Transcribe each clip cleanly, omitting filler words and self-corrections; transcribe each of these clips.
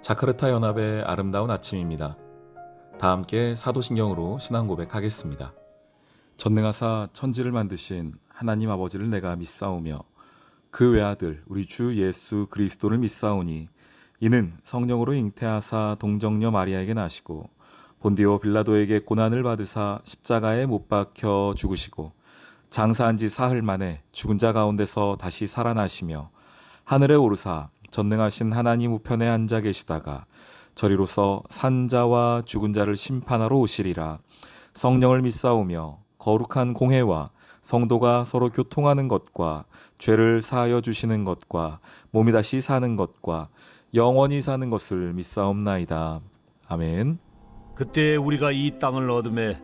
자카르타 연합의 아름다운 아침입니다. 다 함께 사도신경으로 신앙 고백하겠습니다. 전능하사 천지를 만드신 하나님 아버지를 내가 믿사오며 그 외아들 우리 주 예수 그리스도를 믿사오니 이는 성령으로 잉태하사 동정녀 마리아에게 나시고 본디오 빌라도에게 고난을 받으사 십자가에 못 박혀 죽으시고 장사한 지 사흘 만에 죽은 자 가운데서 다시 살아나시며 하늘에 오르사 전능하신 하나님 우편에 앉아 계시다가 저리로서 산자와 죽은 자를 심판하러 오시리라. 성령을 믿사오며 거룩한 공회와 성도가 서로 교통하는 것과 죄를 사하여 주시는 것과 몸이 다시 사는 것과 영원히 사는 것을 믿사옵나이다. 아멘. 그때 우리가 이 땅을 얻음에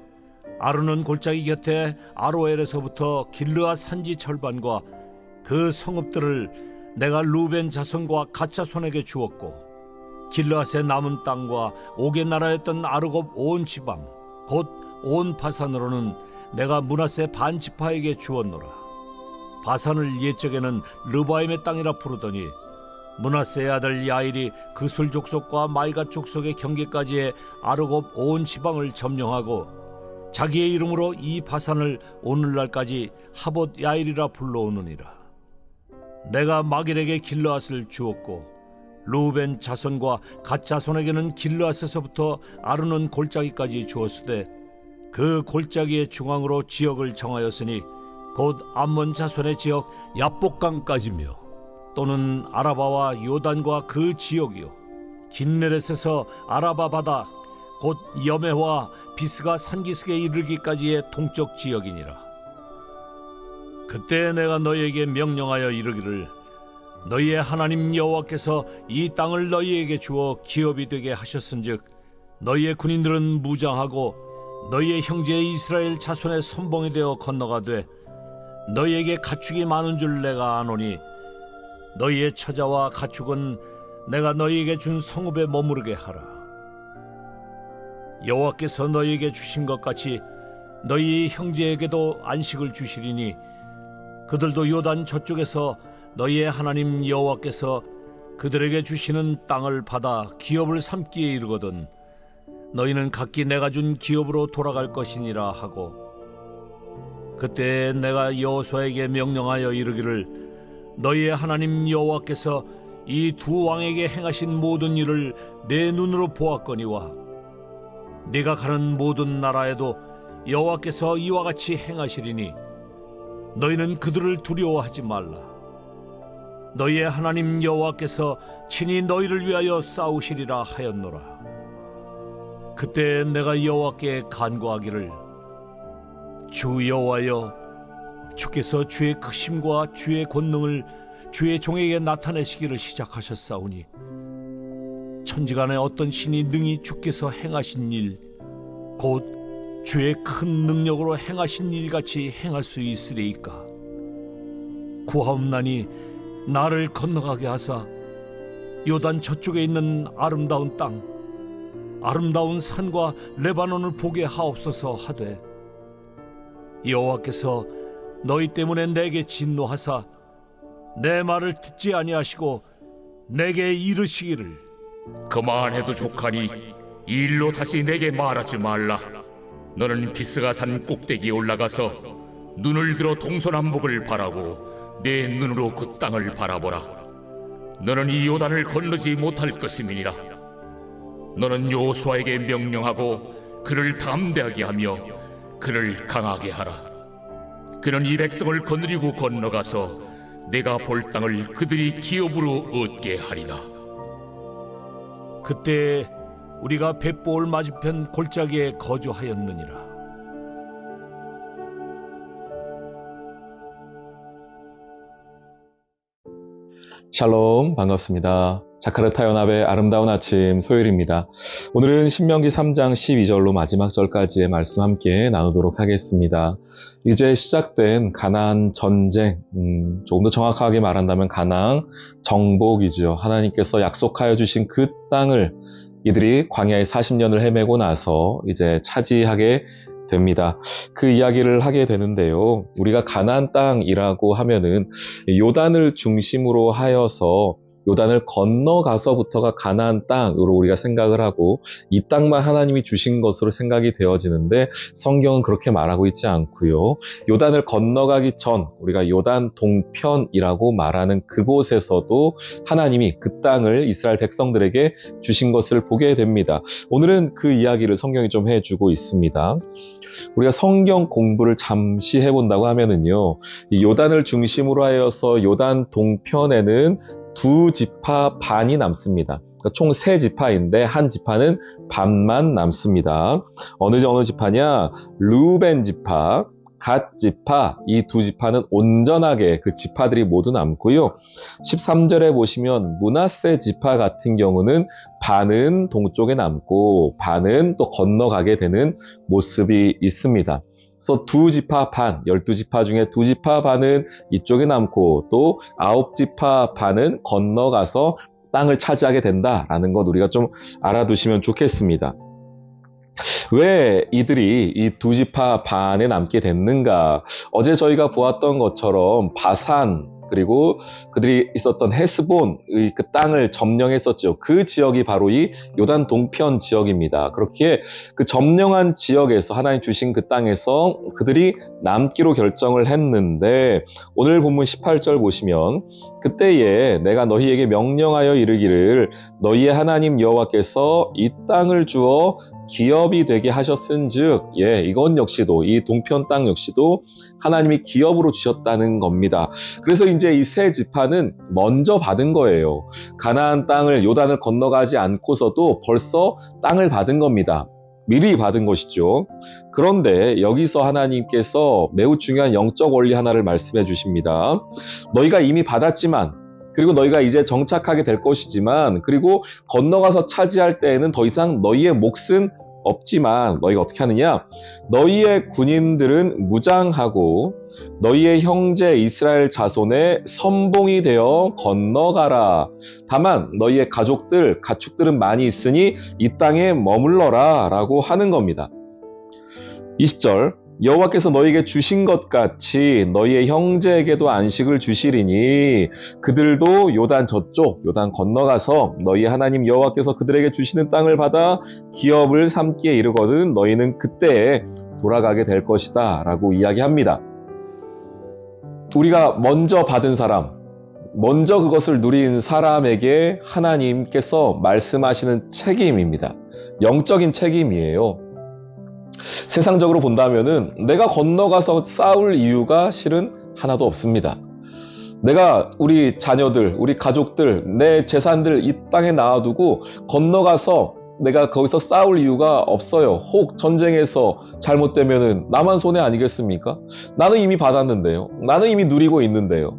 아르논 골짜기 곁에 아로엘에서부터 길르앗 산지 절반과 그 성읍들을 내가 루벤 자손과 갓 자손에게 주었고 길르앗의 남은 땅과 옥의 나라였던 아르곱 온 지방 곧 온 바산으로는 내가 므낫세 반 지파에게 주었노라. 바산을 옛적에는 르바임의 땅이라 부르더니 므낫세의 아들 야일이 그술 족속과 마이갓 족속의 경계까지의 아르곱 온 지방을 점령하고 자기의 이름으로 이 바산을 오늘날까지 하봇 야일이라 불러오느니라. 내가 마길에게 길르앗을 주었고 루벤 자손과 갓 자손에게는 길르앗에서부터 아르논 골짜기까지 주었으되 그 골짜기의 중앙으로 지역을 정하였으니 곧 암몬 자손의 지역 야복강까지며 또는 아라바와 요단과 그 지역이요 긴네렛에서 아라바 바다 곧 여메와 비스가 산기슭에 이르기까지의 동쪽 지역이니라. 그때 내가 너희에게 명령하여 이르기를 너희의 하나님 여호와께서 이 땅을 너희에게 주어 기업이 되게 하셨은즉 너희의 군인들은 무장하고 너희의 형제 이스라엘 자손의 선봉이 되어 건너가되 너희에게 가축이 많은 줄 내가 아노니 너희의 처자와 가축은 내가 너희에게 준 성읍에 머무르게 하라. 여호와께서 너희에게 주신 것 같이 너희 형제에게도 안식을 주시리니 그들도 요단 저쪽에서 너희의 하나님 여호와께서 그들에게 주시는 땅을 받아 기업을 삼기에 이르거든 너희는 각기 내가 준 기업으로 돌아갈 것이니라 하고 그때 내가 여호수아에게 명령하여 이르기를 너희의 하나님 여호와께서 이 두 왕에게 행하신 모든 일을 내 눈으로 보았거니와 네가 가는 모든 나라에도 여호와께서 이와 같이 행하시리니 너희는 그들을 두려워하지 말라. 너희의 하나님 여호와께서 친히 너희를 위하여 싸우시리라 하였노라. 그때 내가 여호와께 간구하기를 주 여호와여 주께서 주의 크심과 주의 권능을 주의 종에게 나타내시기를 시작하셨사오니 천지간에 어떤 신이 능히 주께서 행하신 일 곧 주의 큰 능력으로 행하신 일같이 행할 수 있으리이까. 구하옵나니 나를 건너가게 하사 요단 저쪽에 있는 아름다운 땅 아름다운 산과 레바논을 보게 하옵소서 하되 여호와께서 너희 때문에 내게 진노하사 내 말을 듣지 아니하시고 내게 이르시기를 그만해도 족하니 이 일로 다시 내게 말하지 말라. 너는 비스가 산 꼭대기에 올라가서 눈을 들어 동서남북을 바라고 내 눈으로 그 땅을 바라보라. 너는 이 요단을 건너지 못할 것임이니라. 너는 여호수아에게 명령하고 그를 담대하게 하며 그를 강하게 하라. 그는 이 백성을 거느리고 건너가서 내가 볼 땅을 그들이 기업으로 얻게 하리라. 그때 우리가 벳보올 맞은편 골짜기에 거주하였느니라. 샬롬, 반갑습니다. 자카르타 연합의 아름다운 아침 소율입니다. 오늘은 신명기 3장 12절로 마지막 절까지의 말씀 함께 나누도록 하겠습니다. 이제 시작된 가나안 전쟁, 조금 더 정확하게 말한다면 가나안 정복이죠. 하나님께서 약속하여 주신 그 땅을 이들이 광야에 40년을 헤매고 나서 이제 차지하게 됩니다. 그 이야기를 하게 되는데요. 우리가 가나안 땅이라고 하면은 요단을 중심으로 하여서 요단을 건너가서부터가 가나안 땅으로 우리가 생각을 하고 이 땅만 하나님이 주신 것으로 생각이 되어지는데 성경은 그렇게 말하고 있지 않고요. 요단을 건너가기 전 우리가 요단 동편이라고 말하는 그곳에서도 하나님이 그 땅을 이스라엘 백성들에게 주신 것을 보게 됩니다. 오늘은 그 이야기를 성경이 좀 해주고 있습니다. 우리가 성경 공부를 잠시 해본다고 하면은요, 이 요단을 중심으로 하여서 요단 동편에는 두 지파 반이 남습니다. 그러니까 총 세 지파인데 한 지파는 반만 남습니다. 어느 지파냐? 루벤 지파, 갓 지파, 이 두 지파는 온전하게 그 지파들이 모두 남고요. 13절에 보시면 므낫세 지파 같은 경우는 반은 동쪽에 남고 반은 또 건너가게 되는 모습이 있습니다. 그래서 두 지파 반, 12지파 중에 두 지파 반은 이쪽에 남고 또 9지파 반은 건너가서 땅을 차지하게 된다라는 것 우리가 좀 알아두시면 좋겠습니다. 왜 이들이 이 두 지파 반에 남게 됐는가? 어제 저희가 보았던 것처럼 바산 그리고 그들이 있었던 헤스본의 그 땅을 점령했었죠. 그 지역이 바로 이 요단 동편 지역입니다. 그렇기에 그 점령한 지역에서 하나님 주신 그 땅에서 그들이 남기로 결정을 했는데 오늘 본문 18절 보시면 그때에 내가 너희에게 명령하여 이르기를 너희의 하나님 여호와께서 이 땅을 주어 기업이 되게 하셨은즉 이건 역시도 이 동편 땅 역시도 하나님이 기업으로 주셨다는 겁니다. 그래서 이제 이 세 지파는 먼저 받은 거예요. 가나안 땅을 요단을 건너가지 않고서도 벌써 땅을 받은 겁니다. 미리 받은 것이죠. 그런데 여기서 하나님께서 매우 중요한 영적 원리 하나를 말씀해 주십니다. 너희가 이미 받았지만 그리고 너희가 이제 정착하게 될 것이지만 그리고 건너가서 차지할 때에는 더 이상 너희의 몫은 없지만 너희가 어떻게 하느냐? 너희의 군인들은 무장하고 너희의 형제 이스라엘 자손의 선봉이 되어 건너가라. 다만 너희의 가축들은 많이 있으니 이 땅에 머물러라 라고 하는 겁니다. 20절 여호와께서 너희에게 주신 것 같이 너희의 형제에게도 안식을 주시리니 그들도 요단 저쪽 요단 건너가서 너희 하나님 여호와께서 그들에게 주시는 땅을 받아 기업을 삼기에 이르거든 너희는 그때에 돌아가게 될 것이다 라고 이야기합니다. 우리가 먼저 받은 사람, 먼저 그것을 누린 사람에게 하나님께서 말씀하시는 책임입니다. 영적인 책임이에요. 세상적으로 본다면은 내가 건너가서 싸울 이유가 실은 하나도 없습니다. 내가 우리 자녀들, 우리 가족들, 내 재산들 이 땅에 놔두고 건너가서 내가 거기서 싸울 이유가 없어요. 혹 전쟁에서 잘못되면은 나만 손해 아니겠습니까? 나는 이미 받았는데요. 나는 이미 누리고 있는데요.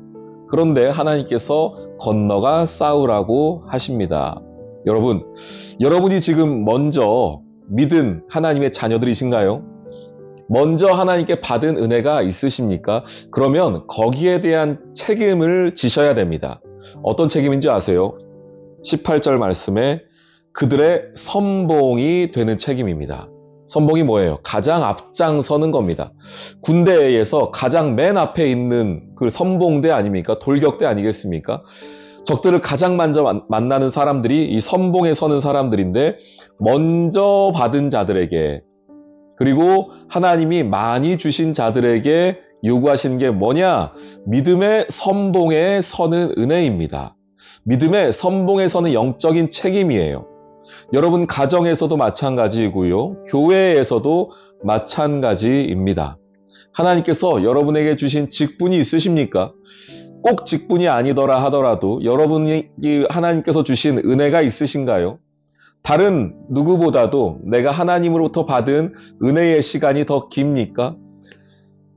그런데 하나님께서 건너가 싸우라고 하십니다. 여러분이 지금 먼저 믿은 하나님의 자녀들이신가요? 먼저 하나님께 받은 은혜가 있으십니까? 그러면 거기에 대한 책임을 지셔야 됩니다. 어떤 책임인지 아세요? 18절 말씀에 그들의 선봉이 되는 책임입니다. 선봉이 뭐예요? 가장 앞장서는 겁니다. 군대에서 가장 맨 앞에 있는 그 선봉대 아닙니까? 돌격대 아니겠습니까? 적들을 가장 먼저 만나는 사람들이 이 선봉에 서는 사람들인데 먼저 받은 자들에게 그리고 하나님이 많이 주신 자들에게 요구하시는 게 뭐냐? 믿음의 선봉에 서는 은혜입니다. 믿음의 선봉에 서는 영적인 책임이에요. 여러분 가정에서도 마찬가지이고요. 교회에서도 마찬가지입니다. 하나님께서 여러분에게 주신 직분이 있으십니까? 꼭 직분이 아니더라 하더라도 여러분이 하나님께서 주신 은혜가 있으신가요? 다른 누구보다도 내가 하나님으로부터 받은 은혜의 시간이 더 깁니까?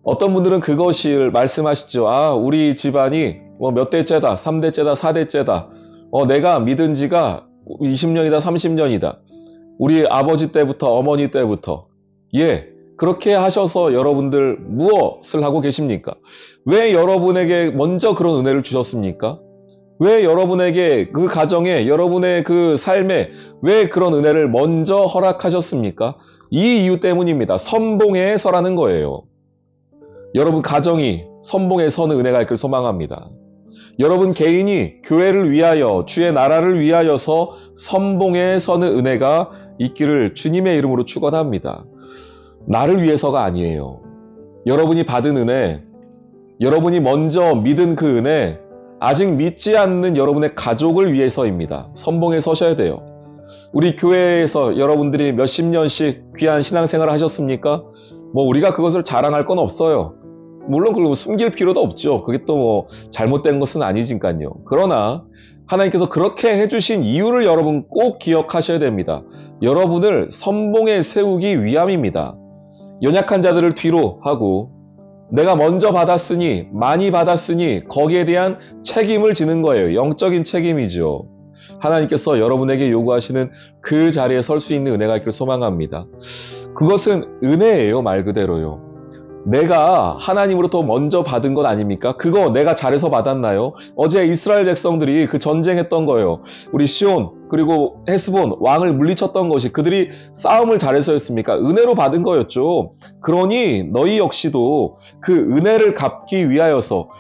어떤 분들은 그것을 말씀하시죠. 우리 집안이 몇 대째다, 3대째다, 4대째다. 내가 믿은 지가 20년이다, 30년이다. 우리 아버지 때부터, 어머니 때부터. 그렇게 하셔서 여러분들 무엇을 하고 계십니까? 왜 여러분에게 먼저 그런 은혜를 주셨습니까? 왜 여러분에게 그 가정에 여러분의 그 삶에 왜 그런 은혜를 먼저 허락하셨습니까? 이 이유 때문입니다. 선봉에 서라는 거예요. 여러분 가정이 선봉에 서는 은혜가 있길 소망합니다. 여러분 개인이 교회를 위하여 주의 나라를 위하여서 선봉에 서는 은혜가 있기를 주님의 이름으로 축원합니다. 나를 위해서가 아니에요. 여러분이 받은 은혜, 여러분이 먼저 믿은 그 은혜, 아직 믿지 않는 여러분의 가족을 위해서입니다. 선봉에 서셔야 돼요. 우리 교회에서 여러분들이 몇십 년씩 귀한 신앙생활을 하셨습니까? 뭐 우리가 그것을 자랑할 건 없어요. 물론 그걸 숨길 필요도 없죠. 그게 또 뭐 잘못된 것은 아니니까요. 그러나 하나님께서 그렇게 해주신 이유를 여러분 꼭 기억하셔야 됩니다. 여러분을 선봉에 세우기 위함입니다. 연약한 자들을 뒤로 하고 내가 먼저 받았으니, 많이 받았으니 거기에 대한 책임을 지는 거예요. 영적인 책임이죠. 하나님께서 여러분에게 요구하시는 그 자리에 설 수 있는 은혜가 있기를 소망합니다. 그것은 은혜예요, 말 그대로요. 내가 하나님으로부터 먼저 받은 것 아닙니까? 그거 내가 잘해서 받았나요? 어제 이스라엘 백성들이 그 전쟁했던 거예요. 우리 시온 그리고 헤스본 왕을 물리쳤던 것이 그들이 싸움을 잘해서였습니까? 은혜로 받은 거였죠. 그러니 너희 역시도 그 은혜를 갚기 위하여서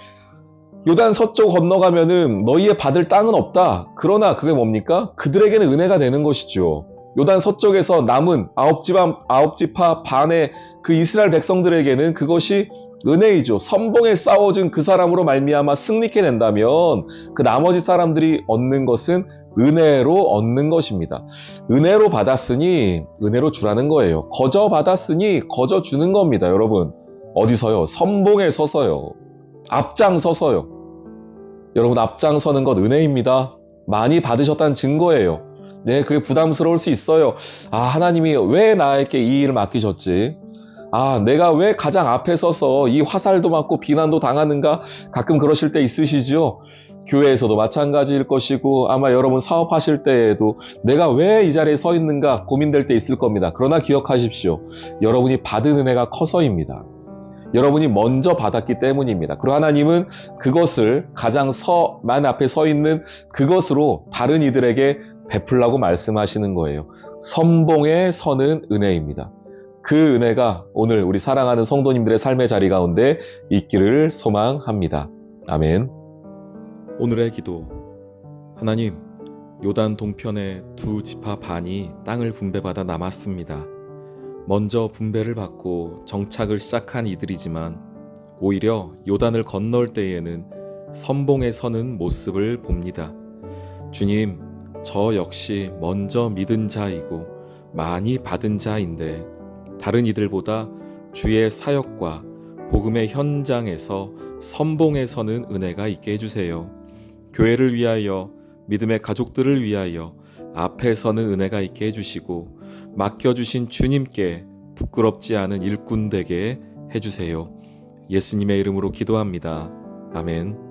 요단 서쪽 건너가면은 너희의 받을 땅은 없다. 그러나 그게 뭡니까? 그들에게는 은혜가 되는 것이죠. 요단 서쪽에서 남은 아홉 지파 반의 그 이스라엘 백성들에게는 그것이 은혜이죠. 선봉에 싸워준 그 사람으로 말미암아 승리케 된다면 그 나머지 사람들이 얻는 것은 은혜로 얻는 것입니다. 은혜로 받았으니 은혜로 주라는 거예요. 거저 받았으니 거저 주는 겁니다. 여러분 어디서요? 선봉에 서서요. 앞장서서요. 여러분 앞장서는 것 은혜입니다. 많이 받으셨다는 증거예요. 네, 그게 부담스러울 수 있어요. 아, 하나님이 왜 나에게 이 일을 맡기셨지? 아, 내가 왜 가장 앞에 서서 이 화살도 맞고 비난도 당하는가? 가끔 그러실 때 있으시죠? 교회에서도 마찬가지일 것이고 아마 여러분 사업하실 때에도 내가 왜 이 자리에 서 있는가 고민될 때 있을 겁니다. 그러나 기억하십시오. 여러분이 받은 은혜가 커서입니다. 여러분이 먼저 받았기 때문입니다. 그리고 하나님은 그것을 가장 맨 앞에 서 있는 그것으로 다른 이들에게 베풀라고 말씀하시는 거예요. 선봉에 서는 은혜입니다. 그 은혜가 오늘 우리 사랑하는 성도님들의 삶의 자리 가운데 있기를 소망합니다. 아멘. 오늘의 기도. 하나님, 요단 동편의 두 지파 반이 땅을 분배받아 남았습니다. 먼저 분배를 받고 정착을 시작한 이들이지만 오히려 요단을 건널 때에는 선봉에 서는 모습을 봅니다. 주님, 저 역시 먼저 믿은 자이고 많이 받은 자인데 다른 이들보다 주의 사역과 복음의 현장에서 선봉에 서는 은혜가 있게 해주세요. 교회를 위하여, 믿음의 가족들을 위하여 앞에 서는 은혜가 있게 해주시고 맡겨주신 주님께 부끄럽지 않은 일꾼 되게 해주세요. 예수님의 이름으로 기도합니다. 아멘.